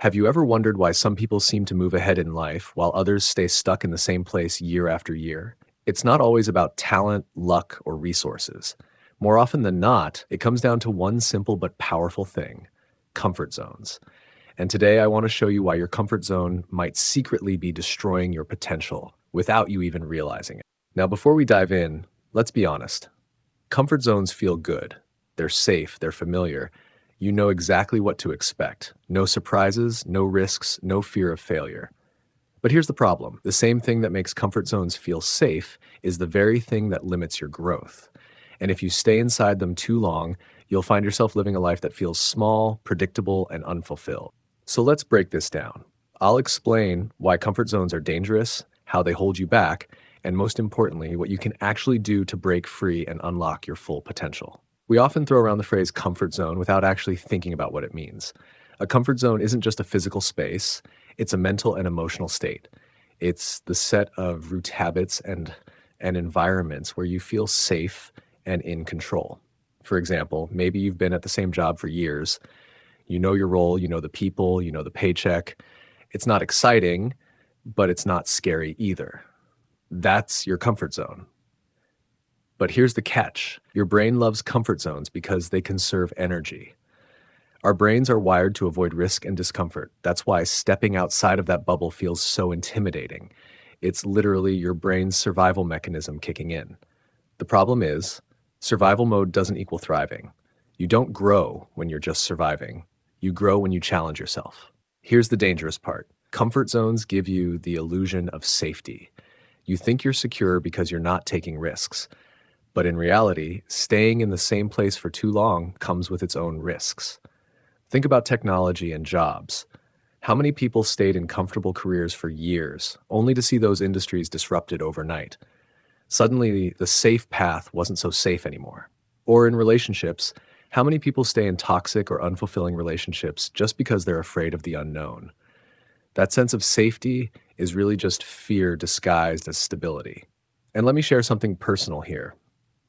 Have you ever wondered why some people seem to move ahead in life while others stay stuck in the same place year after year? It's not always about talent, luck, or resources. More often than not, it comes down to one simple but powerful thing: comfort zones. And today I want to show you why your comfort zone might secretly be destroying your potential without you even realizing it. Now, before we dive in, let's be honest. Comfort zones feel good. They're safe, they're familiar. You know exactly what to expect. No surprises, no risks, no fear of failure. But here's the problem. The same thing that makes comfort zones feel safe is the very thing that limits your growth. And if you stay inside them too long, you'll find yourself living a life that feels small, predictable, and unfulfilled. So let's break this down. I'll explain why comfort zones are dangerous, how they hold you back, and most importantly, what you can actually do to break free and unlock your full potential. We often throw around the phrase comfort zone without actually thinking about what it means. A comfort zone isn't just a physical space, it's a mental and emotional state. It's the set of root habits and environments where you feel safe and in control. For example, maybe you've been at the same job for years. You know your role, you know the people, you know the paycheck. It's not exciting, but it's not scary either. That's your comfort zone. But here's the catch. Your brain loves comfort zones because they conserve energy. Our brains are wired to avoid risk and discomfort. That's why stepping outside of that bubble feels so intimidating. It's literally your brain's survival mechanism kicking in. The problem is, survival mode doesn't equal thriving. You don't grow when you're just surviving. You grow when you challenge yourself. Here's the dangerous part. Comfort zones give you the illusion of safety. You think you're secure because you're not taking risks. But in reality, staying in the same place for too long comes with its own risks. Think about technology and jobs. How many people stayed in comfortable careers for years, only to see those industries disrupted overnight? Suddenly, the safe path wasn't so safe anymore. Or in relationships, how many people stay in toxic or unfulfilling relationships just because they're afraid of the unknown? That sense of safety is really just fear disguised as stability. And let me share something personal here.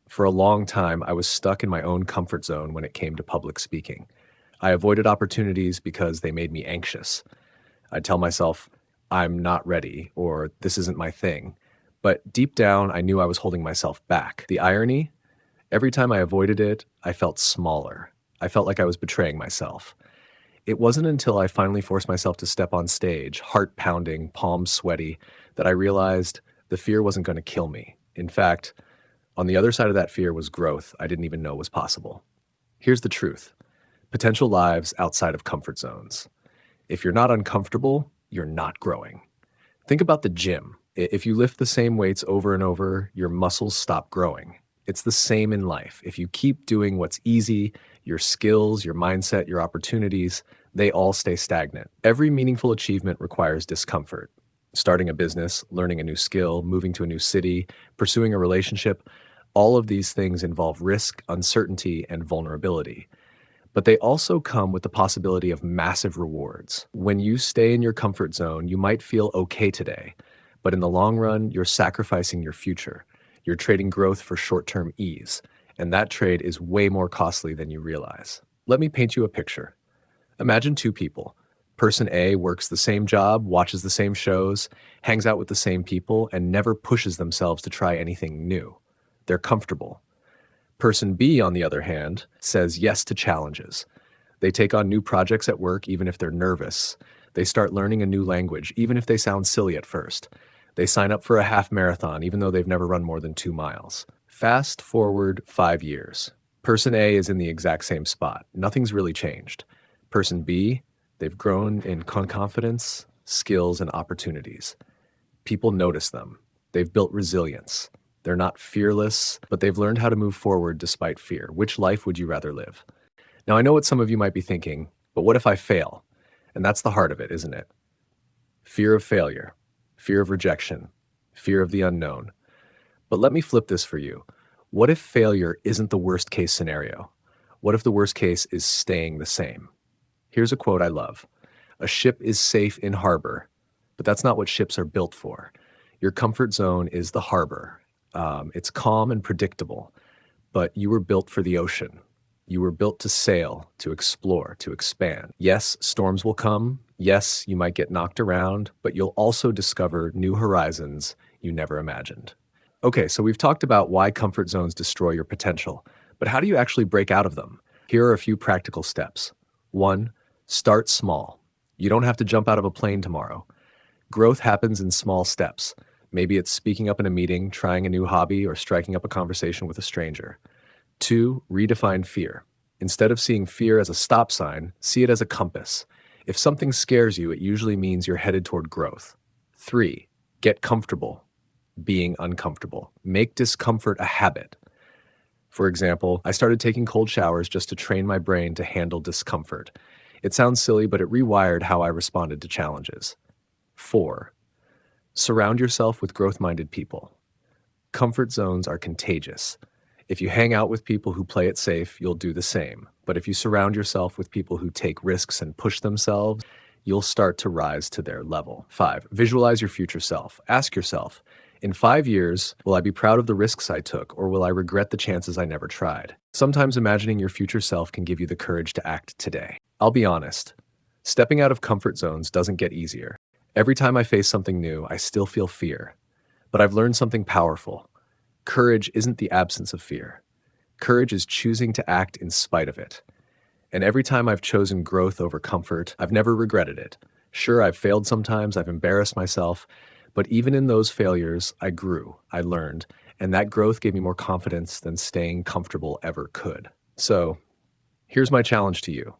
For a long time, I was stuck in my own comfort zone when it came to public speaking. I avoided opportunities because they made me anxious. I'd tell myself, I'm not ready, or this isn't my thing. But deep down, I knew I was holding myself back. The irony? Every time I avoided it, I felt smaller. I felt like I was betraying myself. It wasn't until I finally forced myself to step on stage, heart pounding, palms sweaty, that I realized the fear wasn't going to kill me. In fact, on the other side of that fear was growth I didn't even know was possible. Here's the truth. Potential lives outside of comfort zones. If you're not uncomfortable, you're not growing. Think about the gym. If you lift the same weights over and over, your muscles stop growing. It's the same in life. If you keep doing what's easy, your skills, your mindset, your opportunities, they all stay stagnant. Every meaningful achievement requires discomfort. Starting a business, learning a new skill, moving to a new city, pursuing a relationship, all of these things involve risk, uncertainty, and vulnerability. But they also come with the possibility of massive rewards. When you stay in your comfort zone, you might feel okay today, but in the long run, you're sacrificing your future. You're trading growth for short-term ease, and that trade is way more costly than you realize. Let me paint you a picture. Imagine two people. Person A works the same job, watches the same shows, hangs out with the same people, and never pushes themselves to try anything new. They're comfortable. Person B, on the other hand, says yes to challenges. They take on new projects at work even if they're nervous. They start learning a new language even if they sound silly at first. They sign up for a half marathon even though they've never run more than 2 miles. Fast forward 5 years. Person A is in the exact same spot. Nothing's really changed. Person B, they've grown in confidence, skills, and opportunities. People notice them. They've built resilience. They're not fearless, but they've learned how to move forward despite fear. Which life would you rather live? Now, I know what some of you might be thinking, but what if I fail? And that's the heart of it, isn't it? Fear of failure, fear of rejection, fear of the unknown. But let me flip this for you. What if failure isn't the worst case scenario? What if the worst case is staying the same? Here's a quote I love. A ship is safe in harbor, but that's not what ships are built for. Your comfort zone is the harbor. It's calm and predictable, but you were built for the ocean. You were built to sail, to explore, to expand. Yes, storms will come. Yes, you might get knocked around, but you'll also discover new horizons you never imagined. Okay, so we've talked about why comfort zones destroy your potential, but how do you actually break out of them? Here are a few practical steps. 1. Start small. You don't have to jump out of a plane tomorrow. Growth happens in small steps. Maybe it's speaking up in a meeting, trying a new hobby, or striking up a conversation with a stranger. 2. Redefine fear. Instead of seeing fear as a stop sign, see it as a compass. If something scares you, it usually means you're headed toward growth. 3. Get comfortable being uncomfortable. Make discomfort a habit. For example, I started taking cold showers just to train my brain to handle discomfort. It sounds silly, but it rewired how I responded to challenges. 4. Surround yourself with growth-minded people. Comfort zones are contagious. If you hang out with people who play it safe, you'll do the same. But if you surround yourself with people who take risks and push themselves, you'll start to rise to their level. 5. Visualize your future self. Ask yourself, in 5 years, will I be proud of the risks I took, or will I regret the chances I never tried? Sometimes imagining your future self can give you the courage to act today. I'll be honest, stepping out of comfort zones doesn't get easier. Every time I face something new, I still feel fear. But I've learned something powerful. Courage isn't the absence of fear. Courage is choosing to act in spite of it. And every time I've chosen growth over comfort, I've never regretted it. Sure, I've failed sometimes, I've embarrassed myself, but even in those failures, I grew, I learned, and that growth gave me more confidence than staying comfortable ever could. So, here's my challenge to you.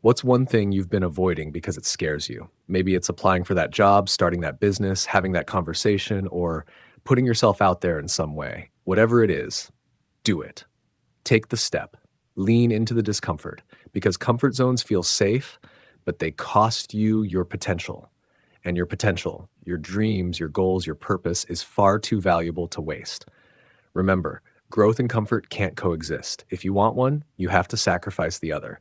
What's one thing you've been avoiding because it scares you? Maybe it's applying for that job, starting that business, having that conversation, or putting yourself out there in some way. Whatever it is, do it. Take the step. Lean into the discomfort because comfort zones feel safe, but they cost you your potential. And your potential, your dreams, your goals, your purpose is far too valuable to waste. Remember, growth and comfort can't coexist. If you want one, you have to sacrifice the other.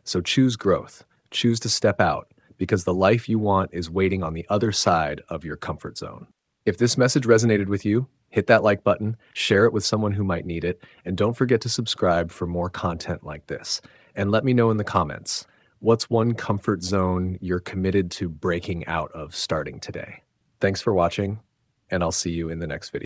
So choose growth. Choose to step out because the life you want is waiting on the other side of your comfort zone. If this message resonated with you, hit that like button, share it with someone who might need it, and don't forget to subscribe for more content like this. And let me know in the comments, what's one comfort zone you're committed to breaking out of starting today? Thanks for watching, and I'll see you in the next video.